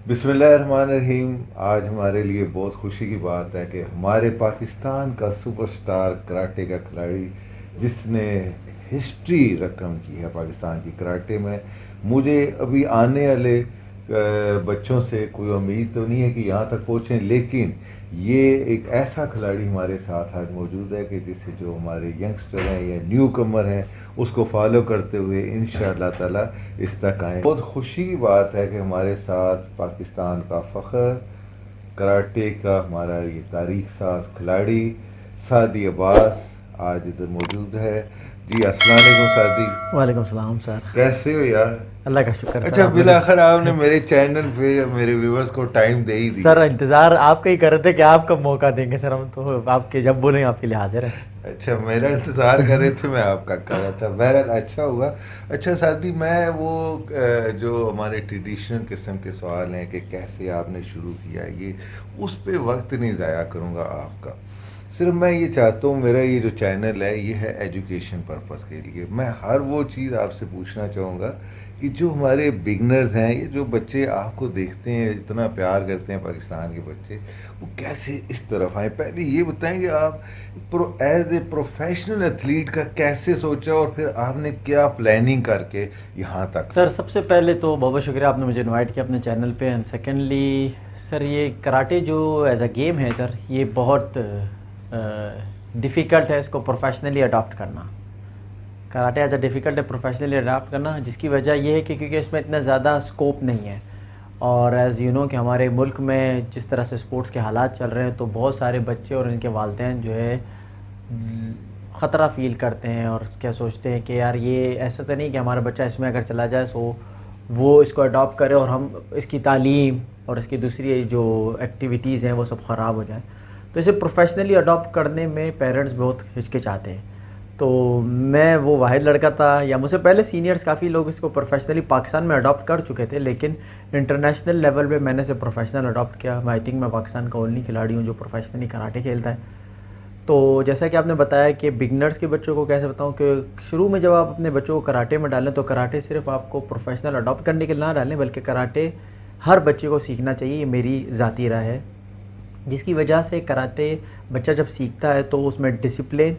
बिस्मिल्लाहिर्रहमानिर्रहीम। आज हमारे लिए बहुत खुशी की बात है कि हमारे पाकिस्तान का सुपरस्टार कराटे का खिलाड़ी जिसने हिस्ट्री रकम की है पाकिस्तान की कराटे में, मुझे अभी आने वाले बच्चों से कोई उम्मीद तो नहीं है कि यहाँ तक पहुँचें, लेकिन ये एक ऐसा खिलाड़ी हमारे साथ आज मौजूद है कि जिससे जो हमारे यंगस्टर हैं या न्यू कमर हैं उसको फॉलो करते हुए इंशाअल्लाह ताला इस तक आए। बहुत खुशी की बात है कि हमारे साथ पाकिस्तान का फ़ख्र कराटे का हमारा ये तारीख साज खिलाड़ी सादी अब्बास आज इधर मौजूद है। जी अस्सलाम वालेकुम सादी। वालेकुम सलाम सर, कैसे हो यार? अल्लाह का शुक्र। अच्छा, बिलाखिर आपने मेरे चैनल पे मेरे व्यूवर्स को टाइम दे ही दिया। सर इंतज़ार आपका ही कर रहे थे कि आपका मौका देंगे सर, हम तो आपके जब बोलेंगे आपके लिए हाजिर है। अच्छा, मेरा इंतज़ार कर रहे थे, मैं आपका कर रहा था। बहरहाल अच्छा हुआ। अच्छा सादी, मैं वो जो हमारे ट्रेडिशनल किस्म के सवाल हैं कि कैसे आपने शुरू किया, ये उस पर वक्त नहीं ज़ाया करूँगा आपका। सिर्फ मैं ये चाहता हूँ, मेरा ये जो चैनल है ये है एजुकेशन पर्पस के लिए। मैं हर वो चीज़ आपसे पूछना चाहूँगा कि जो हमारे बिगनर्स हैं, ये जो बच्चे आपको देखते हैं, इतना प्यार करते हैं पाकिस्तान के बच्चे, वो कैसे इस तरफ आए। पहले ये बताएं कि आप एज ए प्रोफेशनल एथलीट का कैसे सोचा और फिर आपने क्या प्लानिंग करके यहाँ तक। सर सबसे पहले तो बहुत बहुत शुक्रिया, आपने मुझे इनवाइट किया अपने चैनल पे। एंड सेकेंडली सर, ये कराटे जो एज अ गेम है सर, ये बहुत डिफ़िकल्ट है इसको प्रोफेशनली अडॉप्ट करना। कराटे एज अ डिफ़िकल्ट है प्रोफेशनली अडॉप्ट करना, जिसकी वजह ये है कि क्योंकि इसमें इतना ज़्यादा स्कोप नहीं है। और एज़ यू नो कि हमारे मुल्क में जिस तरह से स्पोर्ट्स के हालात चल रहे हैं, तो बहुत सारे बच्चे और इनके वालिदैन जो है ख़तरा फ़ील करते हैं और क्या सोचते हैं कि यार ये ऐसा तो नहीं कि हमारा बच्चा इसमें अगर चला जाए सो वो इसको अडॉप्ट करे और हम इसकी तालीम और इसकी दूसरी जो एक्टिविटीज़ हैं वो सब ख़राब हो जाए। तो इसे प्रोफेशनली अडॉप्ट करने में पेरेंट्स बहुत हिचकिचाते हैं। तो मैं वो वाहिद लड़का था, या मुझसे पहले सीनियर्स काफ़ी लोग इसको प्रोफेशनली पाकिस्तान में अडॉप्ट कर चुके थे, लेकिन इंटरनेशनल लेवल पे मैंने इसे प्रोफेशनल अडॉप्ट किया। मैं आई थिंक मैं पाकिस्तान का ओनली खिलाड़ी हूँ जो प्रोफेशनली कराटे खेलता है। तो जैसा कि आपने बताया कि बिगनर्स के बच्चों को कैसे बताऊं कि शुरू में जब आप अपने बच्चों को कराटे में डालें, तो कराटे सिर्फ आपको प्रोफेशनल अडॉप्ट करने के लिए ना डालें, बल्कि कराटे हर बच्चे को सीखना चाहिए। ये मेरी ज़ाती राय है, जिसकी वजह से कराटे बच्चा जब सीखता है तो उसमें डिसिप्लिन,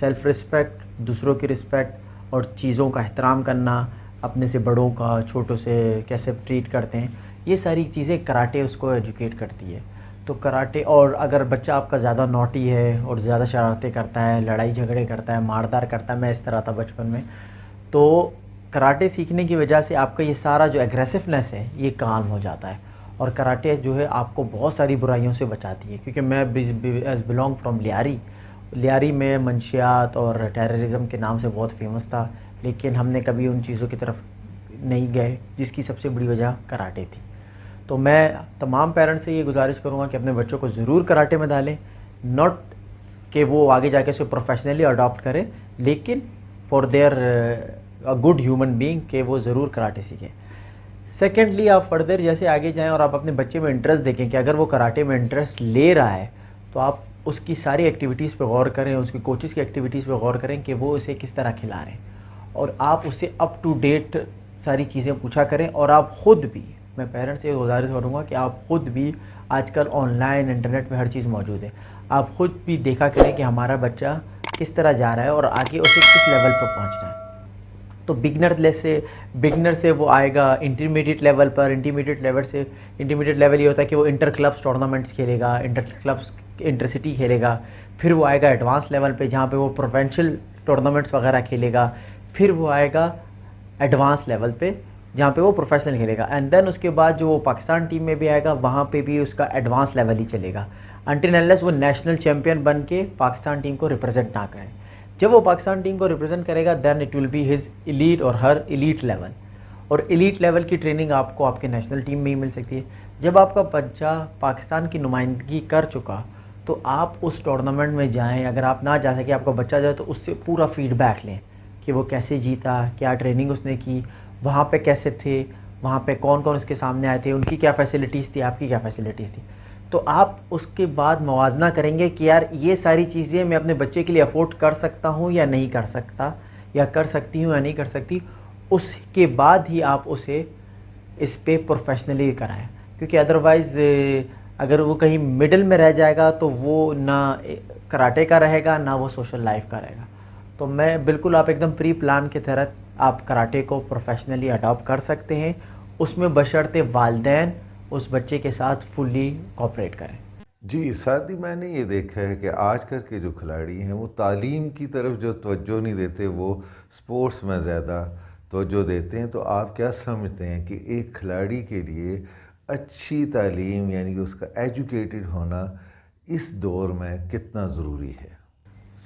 सेल्फ़ रिस्पेक्ट, दूसरों की रिस्पेक्ट और चीज़ों का एहतराम करना, अपने से बड़ों का छोटों से कैसे ट्रीट करते हैं, ये सारी चीज़ें कराटे उसको एजुकेट करती है। तो कराटे, और अगर बच्चा आपका ज़्यादा नॉटी है और ज़्यादा शरारतें करता है, लड़ाई झगड़े करता है, मारदार करता है, मैं इस तरह था बचपन में, तो कराटे सीखने की वजह से आपका ये सारा जो एग्रेसिवनेस है ये काम हो जाता है। और कराटे जो है आपको बहुत सारी बुराइयों से बचाती है। क्योंकि मैं बिलोंग फ्रॉम लियारी में मंशियात और टेररिज्म के नाम से बहुत फेमस था, लेकिन हमने कभी उन चीज़ों की तरफ नहीं गए, जिसकी सबसे बड़ी वजह कराटे थी। तो मैं तमाम पेरेंट्स से ये गुजारिश करूँगा कि अपने बच्चों को ज़रूर कराटे में डालें। नॉट कि वो आगे जाके उसे प्रोफेशनली अडॉप्ट करें, लेकिन for there a good human being कि वो ज़रूर कराटे सीखें। सेकेंडली, आप फर्दर जैसे आगे जाएं और आप अपने बच्चे में इंटरेस्ट देखें कि अगर वो कराटे में इंटरेस्ट ले रहा है तो आप उसकी सारी एक्टिविटीज़ पे गौर करें, उसकी कोचेज़ की एक्टिविटीज़ पे गौर करें कि वो उसे किस तरह खिला रहे हैं, और आप उससे अप टू डेट सारी चीज़ें पूछा करें। और आप ख़ुद भी, मैं पेरेंट्स से गुजारिश करूँगा कि आप ख़ुद भी, आजकल ऑनलाइन इंटरनेट पे हर चीज़ मौजूद है, आप ख़ुद भी देखा करें कि हमारा बच्चा किस तरह जा रहा है और आगे उसे किस लेवल पर पहुँचना है। तो बिगनर से वो आएगा इंटरमीडिएट लेवल पर, इंटरमीडिएट लेवल ये होता है कि वो इंटर क्लब्स टूर्नामेंट्स खेलेगा, इंटर क्लब्स इंटरसिटी खेलेगा, फिर वो आएगा एडवांस लेवल पे जहाँ पे वो प्रोविंशियल टूर्नामेंट्स वगैरह खेलेगा, फिर वो आएगा एडवांस लेवल पे जहाँ पे वो प्रोफेशनल खेलेगा, एंड देन उसके बाद जो वो पाकिस्तान टीम में भी आएगा वहाँ पे भी उसका एडवांस लेवल ही चलेगा, अनटिल अनलेस वो नेशनल चैम्पियन बन के पाकिस्तान टीम को रिप्रेजेंट ना करे। जब वो पाकिस्तान टीम को रिप्रेजेंट करेगा then it will be his elite और हर एलीट लेवल, और एलीट लेवल की ट्रेनिंग आपको आपके नेशनल टीम में ही मिल सकती है। जब आपका बच्चा पाकिस्तान की नुमाइंदगी कर चुका तो आप उस टूर्नामेंट में जाएं, अगर आप ना जा सके आपका बच्चा जाए तो उससे पूरा फीडबैक लें कि वो कैसे जीता, क्या ट्रेनिंग उसने की, वहाँ पे कैसे थे, वहाँ पे कौन कौन उसके सामने आए थे, उनकी क्या फैसिलिटीज़ थी, आपकी क्या फैसिलिटीज़ थी। तो आप उसके बाद मवाजना करेंगे कि यार ये सारी चीज़ें मैं अपने बच्चे के लिए अफोर्ड कर सकता हूँ या नहीं कर सकता, या कर सकती हूँ या नहीं कर सकती। उसके बाद ही आप उसे इस पे प्रोफेशनली कराएं, क्योंकि अदरवाइज़ अगर वो कहीं मिडिल में रह जाएगा तो वो ना कराटे का रहेगा ना वो सोशल लाइफ का रहेगा। तो मैं बिल्कुल, आप एकदम प्री प्लान के तहत आप कराटे को प्रोफेशनली अडॉप्ट कर सकते हैं, उसमें बशर्ते वालिदैन उस बच्चे के साथ फुल्ली कोऑपरेट करें। जी, साथ ही मैंने ये देखा है कि आजकल के जो खिलाड़ी हैं वो तालीम की तरफ जो तवज्जो नहीं देते, वो स्पोर्ट्स में ज़्यादा तवज्जो देते हैं। तो आप क्या समझते हैं कि एक खिलाड़ी के लिए अच्छी तालीम यानी कि उसका एजुकेटेड होना इस दौर में कितना ज़रूरी है?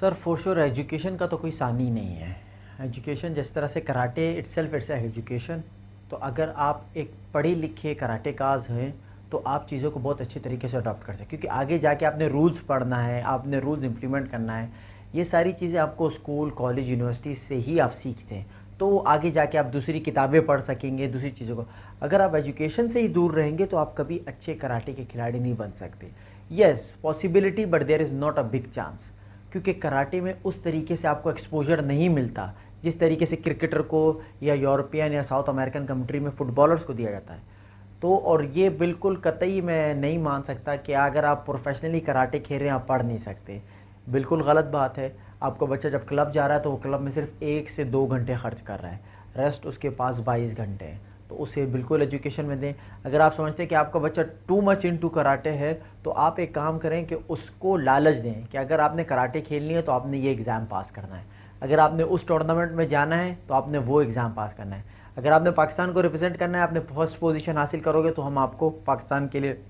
सर फॉर श्योर एजुकेशन का तो कोई सानी नहीं है। एजुकेशन जिस तरह से कराटे इट्सेल्फ इट्स एजुकेशन, तो अगर आप एक पढ़े लिखे कराटेकाज हैं तो आप चीज़ों को बहुत अच्छे तरीके से अडॉप्ट कर सकते, क्योंकि आगे जाके आपने रूल्स पढ़ना है, आपने रूल्स इम्प्लीमेंट करना है। ये सारी चीज़ें आपको स्कूल, कॉलेज, यूनिवर्सिटी से ही आप सीखते हैं, तो आगे जाके आप दूसरी किताबें पढ़ सकेंगे, दूसरी चीज़ों को। अगर आप एजुकेशन से ही दूर रहेंगे तो आप कभी अच्छे कराटे के खिलाड़ी नहीं बन सकते। Yes possibility, but there is not a big chance, क्योंकि कराटे में उस तरीके से आपको एक्सपोजर नहीं मिलता जिस तरीके से क्रिकेटर को या यूरोपियन या साउथ अमेरिकन कंट्री में फ़ुटबॉलर्स को दिया जाता है। तो और ये बिल्कुल कतई मैं नहीं मान सकता कि अगर आप प्रोफेशनली कराटे खेल रहे हैं आप पढ़ नहीं सकते, बिल्कुल गलत बात है। आपका बच्चा जब क्लब जा रहा है तो वो क्लब में सिर्फ 1 से 2 घंटे खर्च कर रहा है, रेस्ट उसके पास 22 घंटे हैं, तो उसे बिल्कुल एजुकेशन में दें। अगर आप समझते हैं कि आपका बच्चा टू मच इनटू कराटे है तो आप एक काम करें कि उसको लालच दें कि अगर आपने कराटे खेलनी है तो आपने ये एग्ज़ाम पास करना है, अगर आपने उस टूर्नामेंट में जाना है तो आपने वो एग्ज़ाम पास करना है, अगर आपने पाकिस्तान को रिप्रेजेंट करना है, आपने फर्स्ट पोजीशन हासिल करोगे तो हम आपको पाकिस्तान के लिए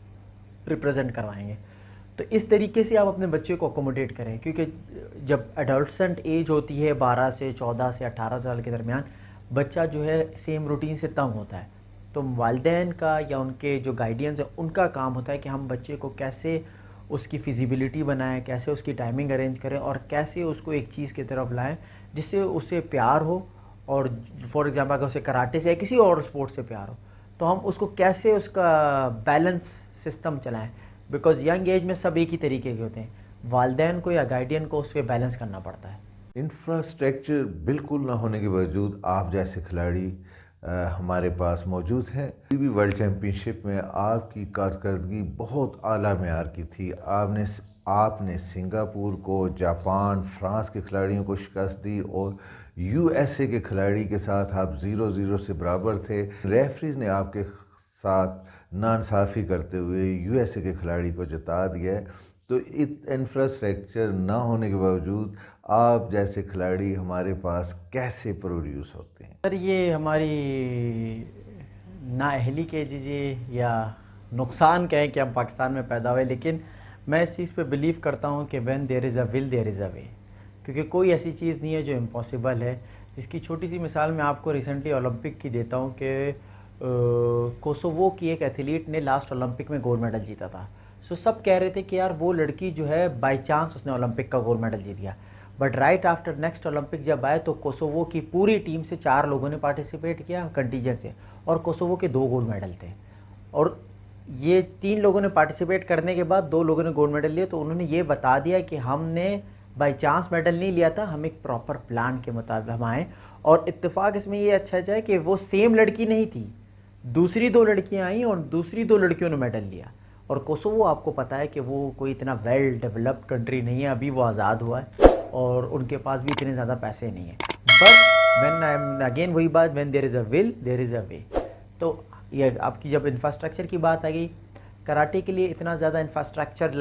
रिप्रेजेंट करवाएंगे। तो इस तरीके से आप अपने बच्चे को अकोमोडेट करें, क्योंकि जब एडल्टेंट एज होती है 12 से 14 से 18 साल के दरमियान, बच्चा जो है सेम रूटीन से तंग होता है। तो वालिदैन का या उनके जो गाइडियंस है उनका काम होता है कि हम बच्चे को कैसे उसकी फिजिबिलिटी बनाएं, कैसे उसकी टाइमिंग अरेंज करें और कैसे उसको एक चीज़ की तरफ लाएं जिससे उसे प्यार हो। और फॉर एग्जांपल अगर उसे कराटे से या किसी और स्पोर्ट से प्यार हो तो हम उसको कैसे उसका बैलेंस सिस्टम चलाएं, बिकॉज़ यंग एज में सब एक ही तरीके के होते हैं, वालिदैन को या गाइडियन को उसके बैलेंस करना पड़ता है। इंफ्रास्ट्रक्चर बिल्कुल ना होने के बावजूद आप जैसे खिलाड़ी हमारे पास मौजूद हैं। भी वर्ल्ड चैम्पियनशिप में आपकी कारकर्दगी बहुत आला मेयार की थी। आपने सिंगापुर को, जापान, फ्रांस के खिलाड़ियों को शिकस्त दी और यूएसए के खिलाड़ी के साथ आप 0-0 से बराबर थे। रेफरीज ने आपके साथ नाइंसाफ़ी करते हुए यूएसए के खिलाड़ी को जिता दिया है। तो इंफ्रास्ट्रक्चर ना होने के बावजूद आप जैसे खिलाड़ी हमारे पास कैसे प्रोड्यूस होते हैं? सर ये हमारी नाअहली कह दीजिए या नुकसान कहें कि हम पाकिस्तान में पैदा हुए, लेकिन मैं इस चीज़ पे बिलीव करता हूँ कि when there is a will there is a way, क्योंकि कोई ऐसी चीज़ नहीं है जो इम्पॉसिबल है। इसकी छोटी सी मिसाल मैं आपको रिसेंटली ओलंपिक की देता हूँ कि कोसोवो की एक एथलीट ने लास्ट ओलंपिक में गोल्ड मेडल जीता था। सो सब कह रहे थे कि यार वो लड़की जो है बाय चांस उसने ओलंपिक का गोल्ड मेडल जीत गया। But right after next Olympic जब आए तो कोसोवो की पूरी टीम से 4 लोगों ने पार्टिसिपेट किया कंटीजेंट से, और कोसोवो के 2 गोल्ड मेडल थे। और ये 3 लोगों ने पार्टिसिपेट करने के बाद 2 लोगों ने गोल्ड मेडल लिया, तो उन्होंने ये बता दिया कि हमने बाई चांस मेडल नहीं लिया था, हम एक प्रॉपर प्लान के मुताबिक हम आए। और इत्तेफाक इसमें ये अच्छा है कि वो सेम लड़की नहीं थी, दूसरी 2 लड़कियां आई और दूसरी 2 लड़कियों ने मेडल लिया। और कोसोवो आपको पता है कि वो कोई इतना वेल डेवलप्ड कंट्री नहीं है, अभी वो आज़ाद हुआ है और उनके पास भी इतने ज़्यादा पैसे नहीं हैं। But when I am again वही बात, when there is a will there is a way. तो ये आपकी जब इंफ्रास्ट्रक्चर की बात आ गई, कराटे के लिए इतना ज़्यादा इंफ्रास्ट्रक्चर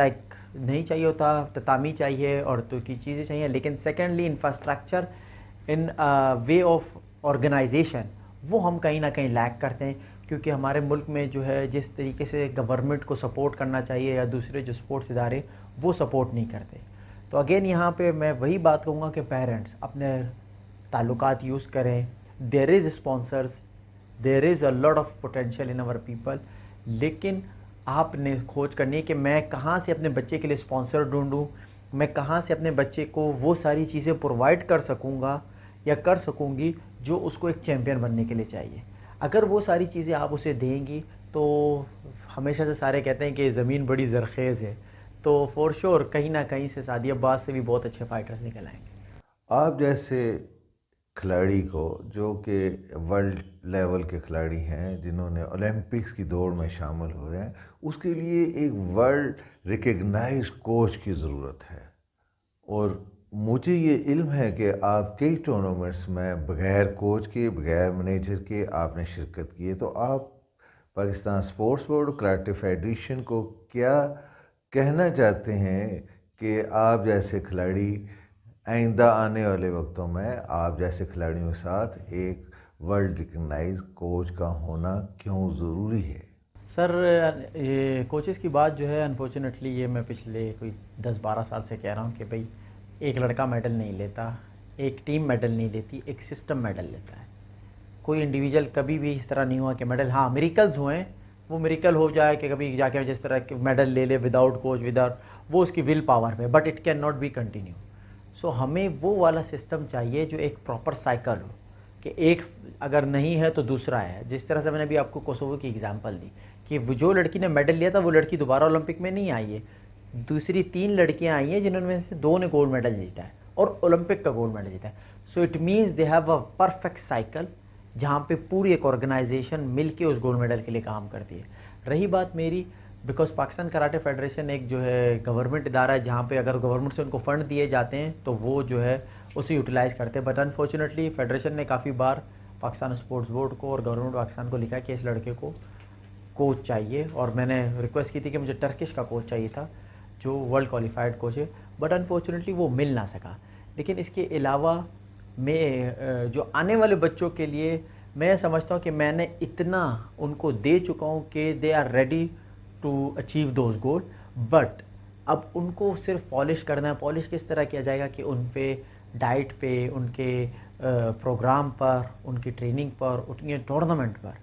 नहीं चाहिए होता, ततामी चाहिए और तो की चीज़ें चाहिए, लेकिन secondly infrastructure in way of organization वो हम कहीं ना कहीं लैक करते हैं, क्योंकि हमारे मुल्क में जो है जिस तरीके से गवर्नमेंट को सपोर्ट करना चाहिए या दूसरे जो स्पोर्ट्स इदारे वो सपोर्ट नहीं करते। तो अगेन यहाँ पे मैं वही बात कहूँगा कि पेरेंट्स अपने ताल्लुकात यूज़ करें, there is sponsors, there is a lot of potential in our people, लेकिन आपने खोज करनी है कि मैं कहाँ से अपने बच्चे के लिए स्पॉन्सर ढूंढूं, मैं कहाँ से अपने बच्चे को वो सारी चीज़ें प्रोवाइड कर सकूँगा या कर सकूँगी जो उसको एक चैम्पियन बनने के लिए चाहिए। अगर वो सारी चीज़ें आप उसे देंगी तो हमेशा से सारे कहते हैं कि ज़मीन बड़ी ज़रखेज़ है, तो फॉर श्योर कहीं ना कहीं से सादिया अब्बास से भी बहुत अच्छे फाइटर्स निकल आएंगे। आप जैसे खिलाड़ी को, जो कि वर्ल्ड लेवल के खिलाड़ी हैं, जिन्होंने ओलंपिक्स की दौड़ में शामिल हुए हैं, उसके लिए एक वर्ल्ड रिकग्नाइज्ड कोच की ज़रूरत है। और मुझे ये इल्म है कि आप कई टूर्नामेंट्स में बग़ैर कोच के, बग़ैर मैनेजर के आपने शिरकत की है। तो आप Pakistan sports board, karate federation को क्या कहना चाहते हैं कि आप जैसे खिलाड़ी आइंदा आने वाले वक्तों में आप जैसे खिलाड़ियों के साथ एक वर्ल्ड रिकग्नाइज कोच का होना क्यों ज़रूरी है? सर ये कोचेस की बात जो है अनफॉर्चुनेटली ये मैं पिछले कोई 10-12 साल से कह रहा हूँ कि भाई एक लड़का मेडल नहीं लेता, एक टीम मेडल नहीं लेती, एक सिस्टम मेडल लेता है। कोई इंडिविजुअल कभी भी इस तरह नहीं हुआ कि मेडल, हाँ मिरेकल्स हुए हैं, वो मिरेकल हो जाए कि कभी जाके जिस तरह के मेडल ले ले विदाउट कोच, विदाउट वो उसकी विल पावर पे, but it can not be continue. So हमें वो वाला सिस्टम चाहिए जो एक प्रॉपर साइकिल हो, कि एक अगर नहीं है तो दूसरा है। जिस तरह से मैंने अभी आपको कोसोवो की एग्जांपल दी कि वो जो लड़की ने मेडल लिया था वो लड़की दोबारा ओलंपिक में नहीं आई है, दूसरी 3 लड़कियां आई हैं जिन्होंने से 2 ने गोल्ड मेडल जीता है और ओलंपिक का गोल्ड मेडल जीता है। So it means they have a perfect cycle जहाँ पे पूरी एक ऑर्गेनाइजेशन मिल के उस गोल्ड मेडल के लिए काम करती है। रही बात मेरी, बिकॉज पाकिस्तान कराटे फेडरेशन एक जो है गवर्नमेंट इदारा है जहाँ पे अगर गवर्नमेंट से उनको फ़ंड दिए जाते हैं तो वो जो है उसे यूटिलाइज़ करते हैं। बट अनफॉर्चुनेटली फेडरेशन ने काफ़ी बार पाकिस्तान स्पोर्ट्स बोर्ड को और गवर्नमेंट पाकिस्तान को लिखा कि इस लड़के को कोच चाहिए, और मैंने रिक्वेस्ट की थी कि मुझे टर्किश का कोच चाहिए था जो वर्ल्ड क्वालिफाइड कोच है, बट अनफॉर्चुनेटली वो मिल ना सका। लेकिन इसके अलावा मैं जो आने वाले बच्चों के लिए मैं समझता हूँ कि मैंने इतना उनको दे चुका हूँ कि they are ready to achieve those goal, but अब उनको सिर्फ पॉलिश करना है। पॉलिश किस तरह किया जाएगा कि उन पे डाइट पे, उनके प्रोग्राम पर, उनकी ट्रेनिंग पर, उनके टूर्नामेंट पर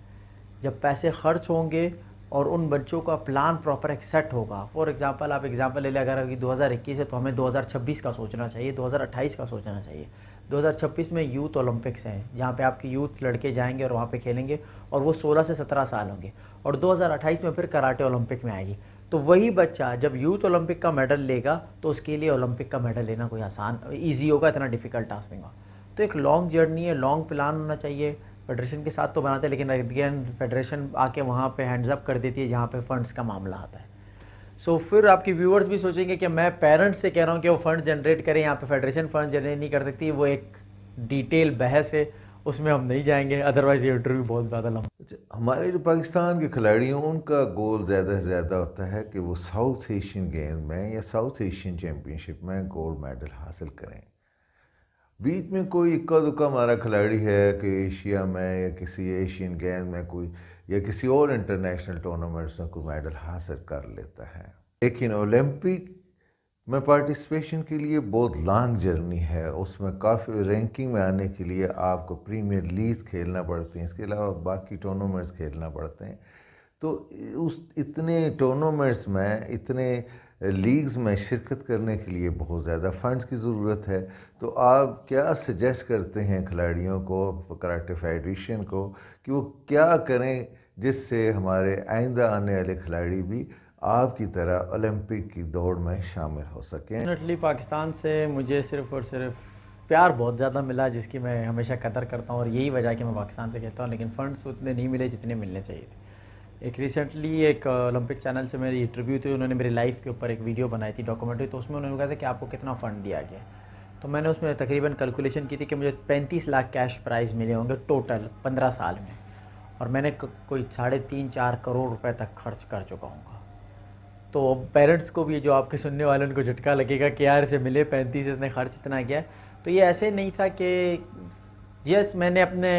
जब पैसे खर्च होंगे और उन बच्चों का प्लान प्रॉपर एक सेट होगा। फॉर एग्जांपल आप एग्जांपल ले लें, अगर अभी 2021 है तो हमें 2026 का सोचना चाहिए, 2028 का सोचना चाहिए। 2026 में यूथ ओलंपिक्स हैं जहाँ पे आपके यूथ लड़के जाएंगे और वहाँ पे खेलेंगे और वो 16 से 17 साल होंगे, और 2028 में फिर कराटे ओलंपिक में आएगी। तो वही बच्चा जब यूथ ओलंपिक का मेडल लेगा तो उसके लिए ओलंपिक का मेडल लेना कोई आसान ईजी होगा, इतना डिफ़िकल्ट टास्क नहीं होगा। तो एक लॉन्ग जर्नी है, लॉन्ग प्लान होना चाहिए। फेडरेशन के साथ तो बनाते हैं, लेकिन अगेन फेडरेशन आके वहाँ पे हैंड्स अप कर देती है जहाँ पे फंड्स का मामला आता है। सो फिर आपके व्यूअर्स भी सोचेंगे कि मैं पेरेंट्स से कह रहा हूँ कि वो फंड जनरेट करें, यहाँ पे फेडरेशन फंड जनरेट नहीं कर सकती। वो एक डिटेल बहस है, उसमें हम नहीं जाएंगे, अदरवाइज़ ये इंटरव्यू बहुत ज़्यादा लंबा। हमारे जो पाकिस्तान के खिलाड़ी हैं उनका गोल ज़्यादा से ज़्यादा होता है कि वो साउथ एशियन गेम में या साउथ एशियन चैम्पियनशिप में गोल्ड मेडल हासिल करें। बीच में कोई इक्का दुक्का हमारा खिलाड़ी है कि एशिया में या किसी एशियन गेम में कोई या किसी और इंटरनेशनल टूर्नामेंट्स में कोई मेडल हासिल कर लेता है, लेकिन ओलंपिक में पार्टिसिपेशन के लिए बहुत लॉन्ग जर्नी है। उसमें काफ़ी रैंकिंग में आने के लिए आपको प्रीमियर लीग खेलना पड़ते हैं, इसके अलावा बाकी टूर्नामेंट्स खेलना पड़ते हैं। तो उस इतने टूर्नामेंट्स में, इतने लीग्स में शिरकत करने के लिए बहुत ज़्यादा फ़ंड्स की ज़रूरत है। तो आप क्या सजेस्ट करते हैं खिलाड़ियों को, कराटे फेडरेशन को, कि वो क्या करें जिससे हमारे आइंदा आने वाले खिलाड़ी भी आपकी तरह ओलंपिक की दौड़ में शामिल हो सकें? डेफिनेटली पाकिस्तान से मुझे सिर्फ़ और सिर्फ प्यार बहुत ज़्यादा मिला, जिसकी मैं हमेशा कदर करता हूँ, और यही वजह है कि मैं पाकिस्तान से कहता हूँ। लेकिन फ़ंड्स उतने नहीं मिले जितने मिलने चाहिए थे। एक रिसेंटली एक ओलंपिक चैनल से मेरी इंटरव्यू थी, उन्होंने मेरी लाइफ के ऊपर एक वीडियो बनाई थी, डॉक्यूमेंट्री। तो उसमें उन्होंने कहा था कि आपको कितना फ़ंड दिया गया। तो मैंने उसमें तकरीबन कैलकुलेशन की थी कि मुझे 35 लाख कैश प्राइज़ मिले होंगे टोटल 15 साल में, और मैंने कोई 3.5-4 करोड़ रुपए तक खर्च कर चुका हूँ। तो पेरेंट्स को भी, जो आपके सुनने वाले, उनको झटका लगेगा कि यार इसे मिले 35, इसने खर्च इतना किया। तो ये ऐसे नहीं था कि यस, मैंने अपने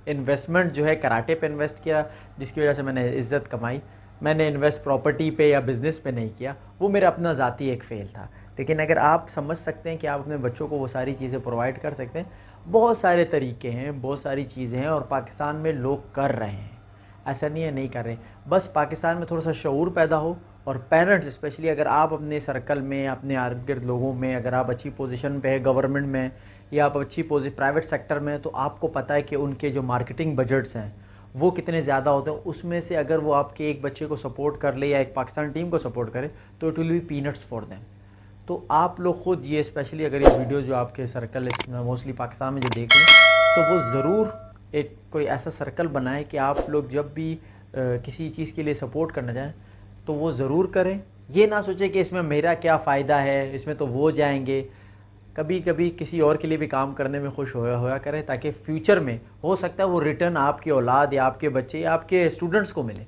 इन्वेस्टमेंट जो है कराटे पे इन्वेस्ट किया, जिसकी वजह से मैंने इज़्ज़त कमाई। मैंने इन्वेस्ट प्रॉपर्टी पे या बिज़नेस पे नहीं किया, वो मेरा अपना ज़ाती एक फ़ेल था। लेकिन अगर आप समझ सकते हैं कि आप अपने बच्चों को वो सारी चीज़ें प्रोवाइड कर सकते हैं, बहुत सारे तरीके हैं, बहुत सारी चीज़ें हैं, और पाकिस्तान में लोग कर रहे हैं। ऐसा नहीं है नहीं कर रहे। बस पाकिस्तान में थोड़ा सा शऊर पैदा हो, और पेरेंट्स स्पेशली, अगर आप अपने सर्कल में, अपने इर्द गिर्द लोगों में, अगर आप अच्छी पोजीशन पे है गवर्नमेंट में, या आप अच्छी प्राइवेट सेक्टर में, तो आपको पता है कि उनके जो मार्केटिंग बजट्स हैं वो कितने ज़्यादा होते हैं। उसमें से अगर वो आपके एक बच्चे को सपोर्ट कर ले या एक पाकिस्तान टीम को सपोर्ट करे, तो it will B peanuts for them. तो आप लोग खुद ये, स्पेशली अगर ये वीडियो जो आपके सर्कल मोस्टली पाकिस्तान में जो देख रहे हैं, तो वो ज़रूर एक कोई ऐसा सर्कल बनाएं कि आप लोग जब भी किसी चीज़ के लिए सपोर्ट करना चाहें तो वो ज़रूर करें। ये ना सोचें कि इसमें मेरा क्या फ़ायदा है, इसमें तो वो जाएंगे। कभी कभी किसी और के लिए भी काम करने में खुश होया करें, ताकि फ्यूचर में हो सकता है वो रिटर्न आपकी औलाद या आपके बच्चे या आपके स्टूडेंट्स को मिले।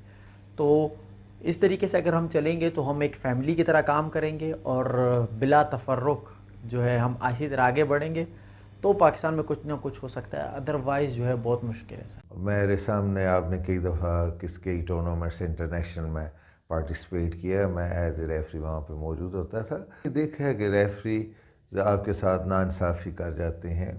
तो इस तरीके से अगर हम चलेंगे तो हम एक फ़ैमिली की तरह काम करेंगे, और बिला तफर्रुक जो है हम इसी तरह आगे बढ़ेंगे, तो पाकिस्तान में कुछ ना कुछ हो सकता है। अदरवाइज़ जो है बहुत मुश्किल है सर। मेरे सामने आपने कई दफ़ा कई टूर्नामेंट्स इंटरनेशनल में पार्टिसिपेट किया, मैं एज ए रेफरी वहाँ पे मौजूद होता था। देखा है कि रेफरी आपके साथ नाइंसाफ़ी कर जाते हैं,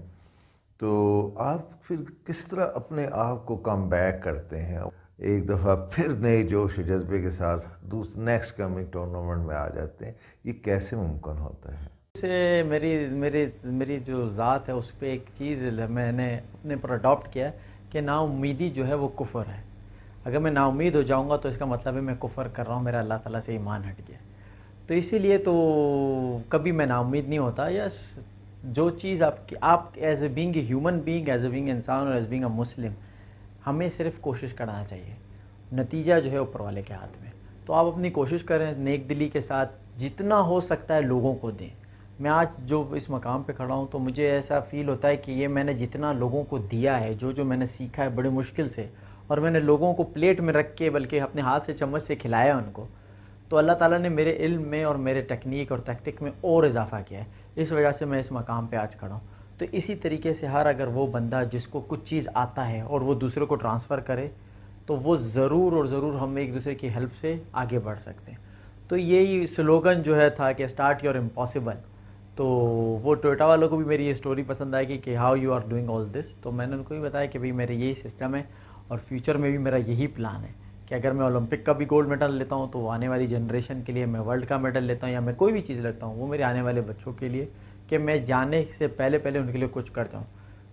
तो आप फिर किस तरह अपने आप को कम बैक करते हैं, एक दफ़ा फिर नए जोश जज्बे के साथ नेक्स्ट कमिंग टूर्नामेंट में आ जाते हैं? ये कैसे मुमकिन होता है? से मेरी मेरी मेरी जो ज़ात है, उस पर एक चीज़ मैंने अपने पर अडॉप्ट किया है कि नाउमीदी जो है वो कुफ़र है। अगर मैं नाउमीद हो जाऊंगा तो इसका मतलब है मैं कुफ़र कर रहा हूँ, मेरा अल्लाह ताला से ईमान हट गया। तो इसीलिए तो कभी मैं नाउमीद नहीं होता। या जो चीज़ आप as a being a human being, as a being इंसान, और एज बीइंग अ मुस्लिम, हमें सिर्फ कोशिश करना चाहिए। नतीजा जो है ऊपर वाले के हाथ में। तो आप अपनी कोशिश करें नेक दिली के साथ, जितना हो सकता है लोगों को दें। मैं आज जो इस मकाम पे खड़ा हूँ, तो मुझे ऐसा फ़ील होता है कि ये मैंने जितना लोगों को दिया है, जो जो मैंने सीखा है बड़ी मुश्किल से, और मैंने लोगों को प्लेट में रख के, बल्कि अपने हाथ से चम्मच से खिलाया उनको, तो अल्लाह ताला ने मेरे इल्म में और मेरे टेक्निक और टैक्टिक में और इजाफ़ा किया है। इस वजह से मैं इस मकाम पे आज खड़ा हूँ। तो इसी तरीके से हर अगर वो बंदा जिसको कुछ चीज़ आता है और वो दूसरे को ट्रांसफ़र करे, तो वो ज़रूर और ज़रूर हम एक दूसरे की हेल्प से आगे बढ़ सकते हैं। तो यही स्लोगन जो है था कि स्टार्ट योर इम्पॉसिबल। तो वो टोयोटा वालों को भी मेरी ये स्टोरी पसंद आएगी कि how you are doing all this. तो मैंने उनको भी बताया कि भाई मेरे यही सिस्टम है, और फ्यूचर में भी मेरा यही प्लान है कि अगर मैं ओलंपिक का भी गोल्ड मेडल लेता हूँ, तो वो आने वाली जनरेशन के लिए, मैं वर्ल्ड का मेडल लेता हूँ या मैं कोई भी चीज़ लेता हूँ, वो मेरे आने वाले बच्चों के लिए, कि मैं जाने से पहले पहले उनके लिए कुछ कर जाऊँ।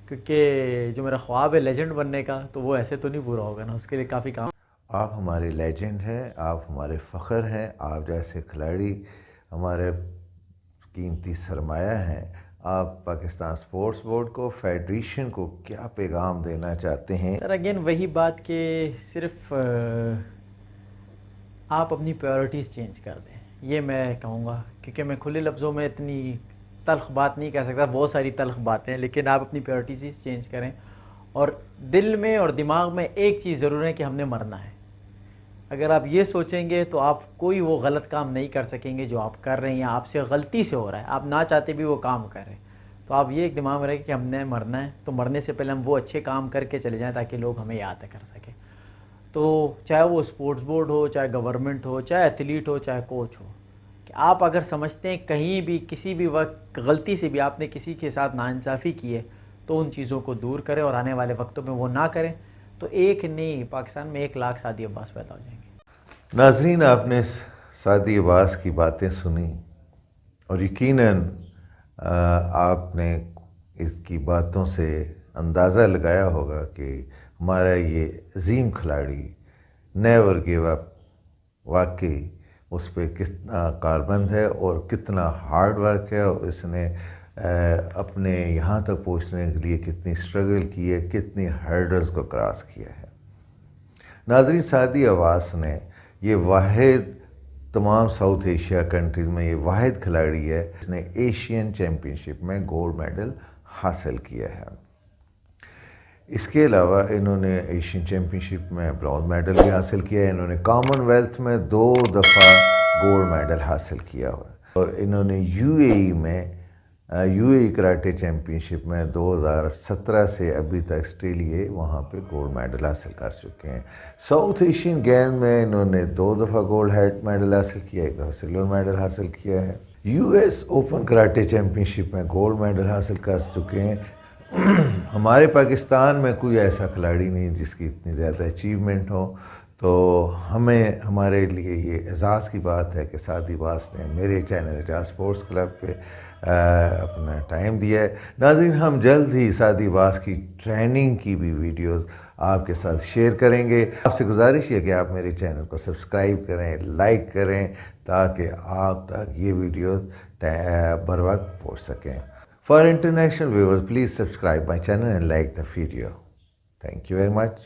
क्योंकि जो मेरा ख्वाब है लेजेंड बनने का, तो वो ऐसे तो नहीं पूरा होगा ना, उसके लिए काफ़ी काम। आप हमारे लेजेंड हैं, आप हमारे फ़ख्र हैं, आप जैसे खिलाड़ी हमारे कीमती सरमाया हैं। आप पाकिस्तान स्पोर्ट्स बोर्ड को, फेडरेशन को क्या पैगाम देना चाहते हैं? सर अगेन वही बात कि सिर्फ आप अपनी प्रायोरिटीज़ चेंज कर दें, ये मैं कहूँगा। क्योंकि मैं खुले लफ्ज़ों में इतनी तल्ख़ बात नहीं कह सकता, बहुत सारी तल्ख़ बातें हैं, लेकिन आप अपनी प्रायोरिटीज़ चेंज करें, और दिल में और दिमाग में एक चीज़ ज़रूर है कि हमने मरना है। अगर आप ये सोचेंगे तो आप कोई वो गलत काम नहीं कर सकेंगे जो आप कर रहे हैं या आपसे गलती से हो रहा है, आप ना चाहते भी वो काम कर रहे हैं। तो आप ये एक दिमाग में रखें कि हमने मरना है, तो मरने से पहले हम वो अच्छे काम करके चले जाएं ताकि लोग हमें याद कर सकें। तो चाहे वो स्पोर्ट्स बोर्ड हो, चाहे गवर्नमेंट हो, चाहे एथलीट हो, चाहे कोच हो, कि आप अगर समझते हैं कहीं भी किसी भी वक्त गलती से भी आपने किसी के साथ नाइंसाफ़ी की है, तो उन चीज़ों को दूर करें और आने वाले वक्तों में वो ना करें, तो एक नहीं, पाकिस्तान में 1 लाख सादी अब्बास पैदा हो जाएंगे। नाजरीन, आपने सादी अब्बास की बातें सुनी और यकीनन आपने इसकी बातों से अंदाज़ा लगाया होगा कि हमारा ये अजीम खिलाड़ी नेवर गिव अप वाकई उस पर कितना कारबंद है और कितना हार्ड वर्क है, और इसने अपने यहाँ तक पहुँचने के लिए कितनी स्ट्रगल की है, कितनी हर्डल्स को क्रॉस किया है। नाज़रीन, सादी अब्बास ने ये वाहिद तमाम साउथ एशिया कंट्रीज़ में ये वाहिद खिलाड़ी है जिसने एशियन चैम्पियनशिप में गोल्ड मेडल हासिल किया है। इसके अलावा इन्होंने एशियन चैम्पियनशिप में ब्रॉन्ज मेडल भी हासिल किया है। इन्होंने कॉमनवेल्थ में 2 दफ़ा गोल्ड मेडल हासिल किया हुआ है और इन्होंने यूएई में यूएई कराटे चैम्पियनशिप में 2017 से अभी तक स्टिल ये वहाँ पे गोल्ड मेडल हासिल कर चुके हैं। साउथ एशियन गेम्स में इन्होंने 2 दफ़ा गोल्ड मेडल हासिल किया, 1 दफ़ा सिल्वर मेडल हासिल किया है। यूएस ओपन कराटे चैम्पियनशिप में गोल्ड मेडल हासिल कर चुके हैं। हमारे पाकिस्तान में कोई ऐसा खिलाड़ी नहीं जिसकी इतनी ज़्यादा अचीवमेंट हो, तो हमें हमारे लिए ये एजाज़ की बात है कि सादी अब्बास ने मेरे चैनल एजाज़ स्पोर्ट्स क्लब पे अपना टाइम दिया है। नाज़रीन, हम जल्द ही सादी अब्बास की ट्रेनिंग की भी वीडियोस आपके साथ शेयर करेंगे। आपसे गुजारिश है कि आप मेरे चैनल को सब्सक्राइब करें, लाइक करें, ताकि आप तक ये वीडियो बर वक्त पहुँच सकें। For international viewers, please subscribe my channel and like the video. Thank you very much.